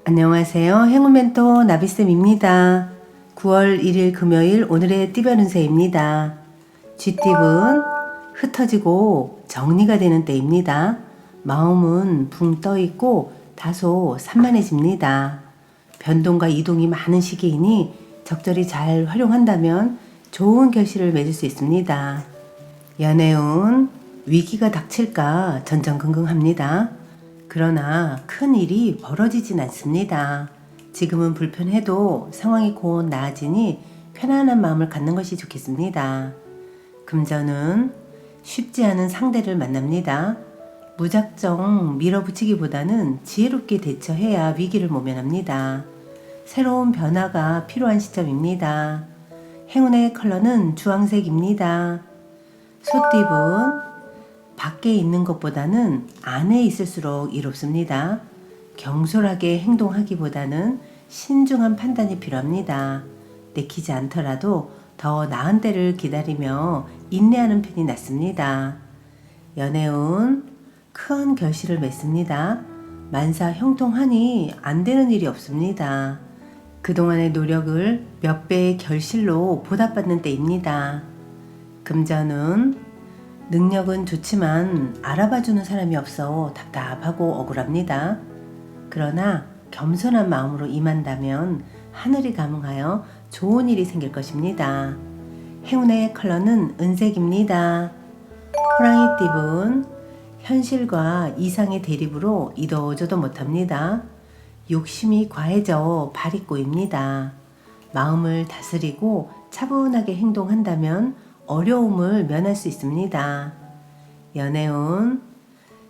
안녕하세요. 행운멘토 나비쌤입니다. 9월 1일 금요일 오늘의 띠별 운세입니다. 쥐띠분 흩어지고 정리가 되는 때입니다. 마음은 붕 떠있고 다소 산만해집니다. 변동과 이동이 많은 시기이니 적절히 잘 활용한다면 좋은 결실을 맺을 수 있습니다. 연애운 위기가 닥칠까 전전긍긍합니다. 그러나 큰 일이 벌어지진 않습니다. 지금은 불편해도 상황이 곧 나아지니 편안한 마음을 갖는 것이 좋겠습니다. 금전은 쉽지 않은 상대를 만납니다. 무작정 밀어붙이기보다는 지혜롭게 대처해야 위기를 모면합니다. 새로운 변화가 필요한 시점입니다. 행운의 컬러는 주황색입니다. 소띠분 밖에 있는 것보다는 안에 있을수록 이롭습니다. 경솔하게 행동하기보다는 신중한 판단이 필요합니다. 내키지 않더라도 더 나은 때를 기다리며 인내하는 편이 낫습니다. 연애운 큰 결실을 맺습니다. 만사 형통하니 안 되는 일이 없습니다. 그동안의 노력을 몇 배의 결실로 보답받는 때입니다. 금전은 능력은 좋지만 알아봐주는 사람이 없어 답답하고 억울합니다. 그러나 겸손한 마음으로 임한다면 하늘이 감응하여 좋은 일이 생길 것입니다. 행운의 컬러는 은색입니다. 호랑이띠분 현실과 이상의 대립으로 이도저도 못합니다. 욕심이 과해져 발이 꼬입니다. 마음을 다스리고 차분하게 행동한다면 어려움을 면할 수 있습니다. 연애운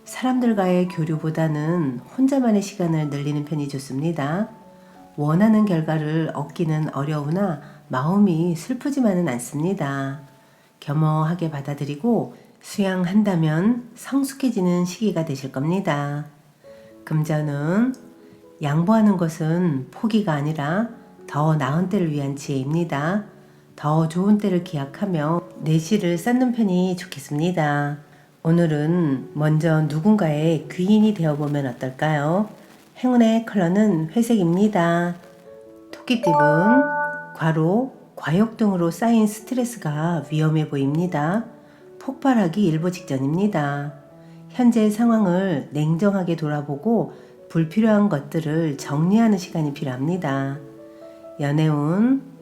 사람들과의 교류보다는 혼자만의 시간을 늘리는 편이 좋습니다. 원하는 결과를 얻기는 어려우나 마음이 슬프지만은 않습니다. 겸허하게 받아들이고 수양한다면 성숙해지는 시기가 되실 겁니다. 금전은 양보하는 것은 포기가 아니라 더 나은 때를 위한 지혜입니다. 더 좋은 때를 기약하며 내실을 쌓는 편이 좋겠습니다. 오늘은 먼저 누군가의 귀인이 되어보면 어떨까요? 행운의 컬러는 회색입니다. 토끼띠분 과로, 과욕 등으로 쌓인 스트레스가 위험해 보입니다. 폭발하기 일보 직전입니다. 현재 상황을 냉정하게 돌아보고 불필요한 것들을 정리하는 시간이 필요합니다. 연애운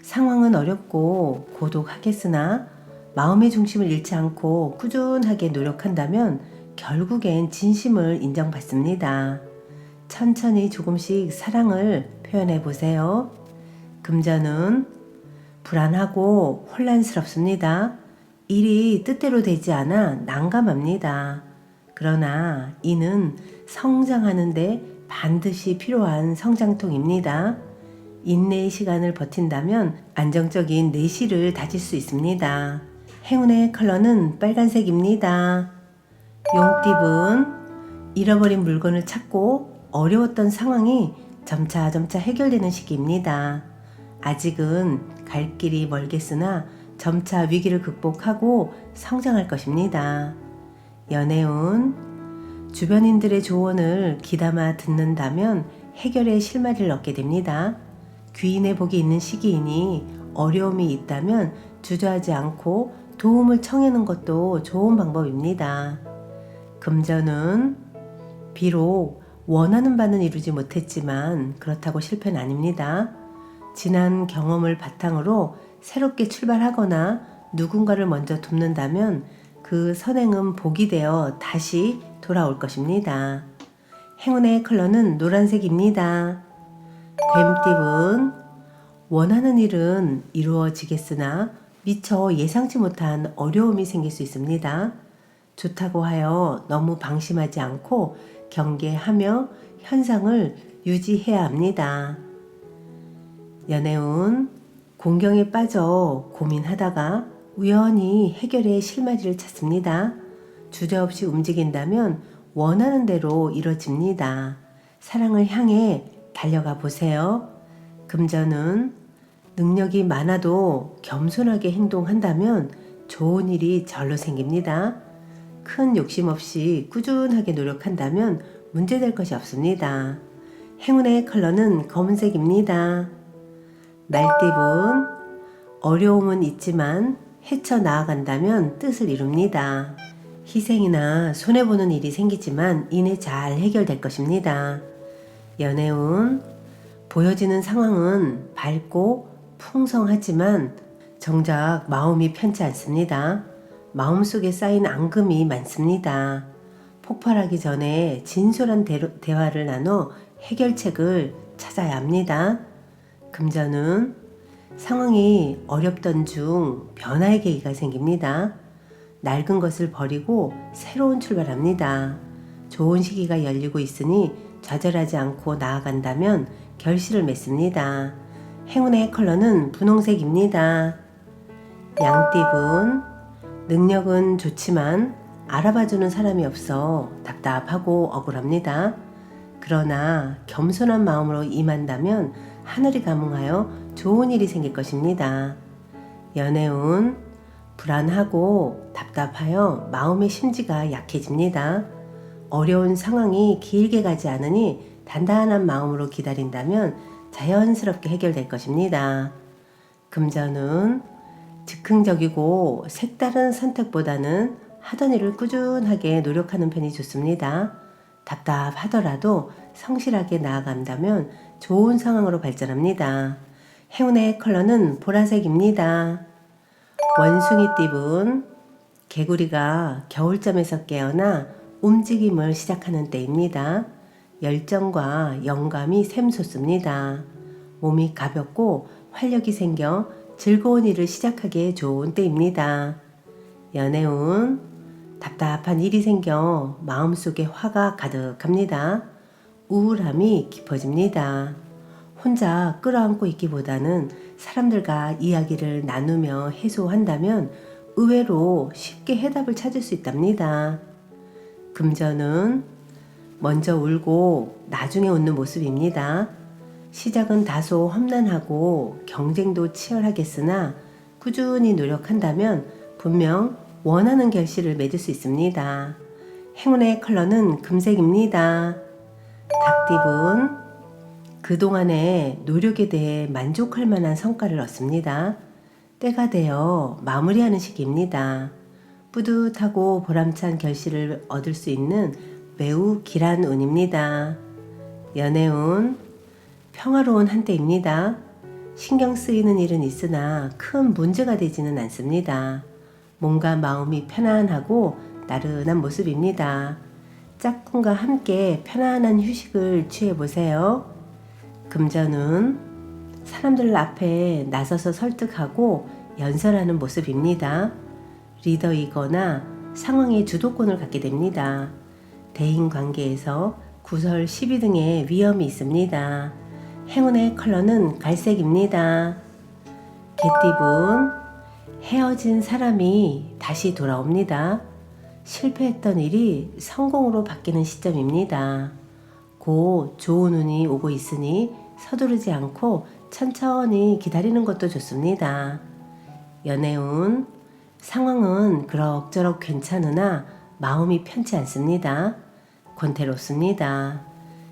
상황은 어렵고 고독하겠으나 마음의 중심을 잃지 않고 꾸준하게 노력한다면 결국엔 진심을 인정받습니다. 천천히 조금씩 사랑을 표현해 보세요. 금전은 불안하고 혼란스럽습니다. 일이 뜻대로 되지 않아 난감합니다. 그러나 이는 성장하는데 반드시 필요한 성장통입니다. 인내의 시간을 버틴다면 안정적인 내실을 다질 수 있습니다. 행운의 컬러는 빨간색입니다. 용띠분 잃어버린 물건을 찾고 어려웠던 상황이 점차 해결되는 시기입니다. 아직은 갈 길이 멀겠으나 점차 위기를 극복하고 성장할 것입니다. 연애운 주변인들의 조언을 귀담아 듣는다면 해결의 실마리를 얻게 됩니다. 귀인의 복이 있는 시기이니 어려움이 있다면 주저하지 않고 도움을 청하는 것도 좋은 방법입니다. 금전은 비록 원하는 바는 이루지 못했지만 그렇다고 실패는 아닙니다. 지난 경험을 바탕으로 새롭게 출발하거나 누군가를 먼저 돕는다면 그 선행은 복이 되어 다시 돌아올 것입니다. 행운의 컬러는 노란색입니다. 뱀띠분 원하는 일은 이루어지겠으나 미처 예상치 못한 어려움이 생길 수 있습니다. 좋다고 하여 너무 방심하지 않고 경계하며 현상을 유지해야 합니다. 연애운 공경에 빠져 고민하다가 우연히 해결의 실마리를 찾습니다. 주저없이 움직인다면 원하는 대로 이뤄집니다. 사랑을 향해 달려가 보세요. 금전은 능력이 많아도 겸손하게 행동한다면 좋은 일이 절로 생깁니다. 큰 욕심 없이 꾸준하게 노력한다면 문제될 것이 없습니다. 행운의 컬러는 검은색입니다. 말띠분, 어려움은 있지만 헤쳐나아간다면 뜻을 이룹니다. 희생이나 손해보는 일이 생기지만 이내 잘 해결될 것입니다. 연애운, 보여지는 상황은 밝고 풍성하지만 정작 마음이 편치 않습니다. 마음속에 쌓인 앙금이 많습니다. 폭발하기 전에 진솔한 대화를 나눠 해결책을 찾아야 합니다. 금전운, 상황이 어렵던 중 변화의 계기가 생깁니다. 낡은 것을 버리고 새로운 출발합니다. 좋은 시기가 열리고 있으니 좌절하지 않고 나아간다면 결실을 맺습니다. 행운의 컬러는 분홍색입니다. 양띠분, 능력은 좋지만 알아봐주는 사람이 없어 답답하고 억울합니다. 그러나 겸손한 마음으로 임한다면 하늘이 감응하여 좋은 일이 생길 것입니다. 연애운, 불안하고 답답하여 마음의 심지가 약해집니다. 어려운 상황이 길게 가지 않으니 단단한 마음으로 기다린다면 자연스럽게 해결될 것입니다. 금전운, 즉흥적이고 색다른 선택보다는 하던 일을 꾸준하게 노력하는 편이 좋습니다. 답답하더라도 성실하게 나아간다면 좋은 상황으로 발전합니다. 행운의 컬러는 보라색입니다. 원숭이띠분, 개구리가 겨울잠에서 깨어나 움직임을 시작하는 때입니다. 열정과 영감이 샘솟습니다. 몸이 가볍고 활력이 생겨 즐거운 일을 시작하기에 좋은 때입니다. 연애운, 답답한 일이 생겨 마음속에 화가 가득합니다. 우울함이 깊어집니다. 혼자 끌어안고 있기보다는 사람들과 이야기를 나누며 해소한다면 의외로 쉽게 해답을 찾을 수 있답니다. 금전은 먼저 울고 나중에 웃는 모습입니다. 시작은 다소 험난하고 경쟁도 치열하겠으나 꾸준히 노력한다면 분명 원하는 결실을 맺을 수 있습니다. 행운의 컬러는 금색입니다. 닭띠분, 그동안의 노력에 대해 만족할 만한 성과를 얻습니다. 때가 되어 마무리하는 시기입니다. 뿌듯하고 보람찬 결실을 얻을 수 있는 매우 길한 운입니다. 연애운, 평화로운 한때입니다. 신경 쓰이는 일은 있으나 큰 문제가 되지는 않습니다. 몸과 마음이 편안하고 나른한 모습입니다. 짝꿍과 함께 편안한 휴식을 취해보세요. 금전은 사람들 앞에 나서서 설득하고 연설하는 모습입니다. 리더이거나 상황의 주도권을 갖게 됩니다. 대인관계에서 구설, 시비 등의 위험이 있습니다. 행운의 컬러는 갈색입니다. 개띠분, 헤어진 사람이 다시 돌아옵니다. 실패했던 일이 성공으로 바뀌는 시점입니다. 곧 좋은 운이 오고 있으니 서두르지 않고 천천히 기다리는 것도 좋습니다. 연애운, 상황은 그럭저럭 괜찮으나 마음이 편치 않습니다. 권태롭습니다.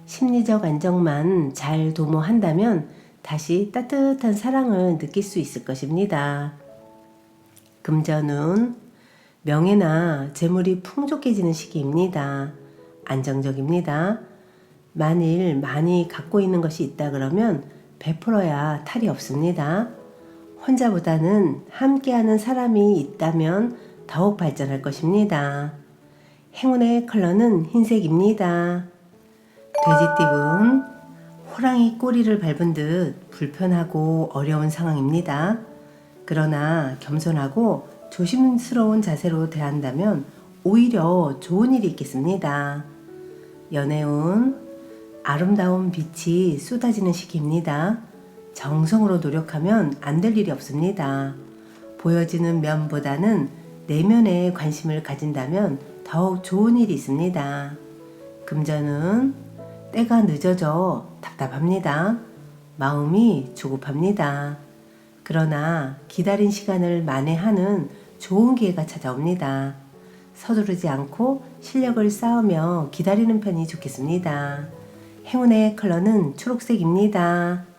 심리적 안정만 잘 도모한다면 다시 따뜻한 사랑을 느낄 수 있을 것입니다. 금전운, 명예나 재물이 풍족해지는 시기입니다. 안정적입니다. 만일 많이 갖고 있는 것이 있다 그러면 베풀어야 탈이 없습니다. 혼자보다는 함께하는 사람이 있다면 더욱 발전할 것입니다. 행운의 컬러는 흰색입니다. 돼지띠분, 호랑이 꼬리를 밟은 듯 불편하고 어려운 상황입니다. 그러나 겸손하고 조심스러운 자세로 대한다면 오히려 좋은 일이 있겠습니다. 연애운, 아름다운 빛이 쏟아지는 시기입니다. 정성으로 노력하면 안 될 일이 없습니다. 보여지는 면보다는 내면에 관심을 가진다면 더욱 좋은 일이 있습니다. 금전은 때가 늦어져 답답합니다. 마음이 조급합니다. 그러나 기다린 시간을 만회하는 좋은 기회가 찾아옵니다. 서두르지 않고 실력을 쌓으며 기다리는 편이 좋겠습니다. 행운의 컬러는 초록색입니다.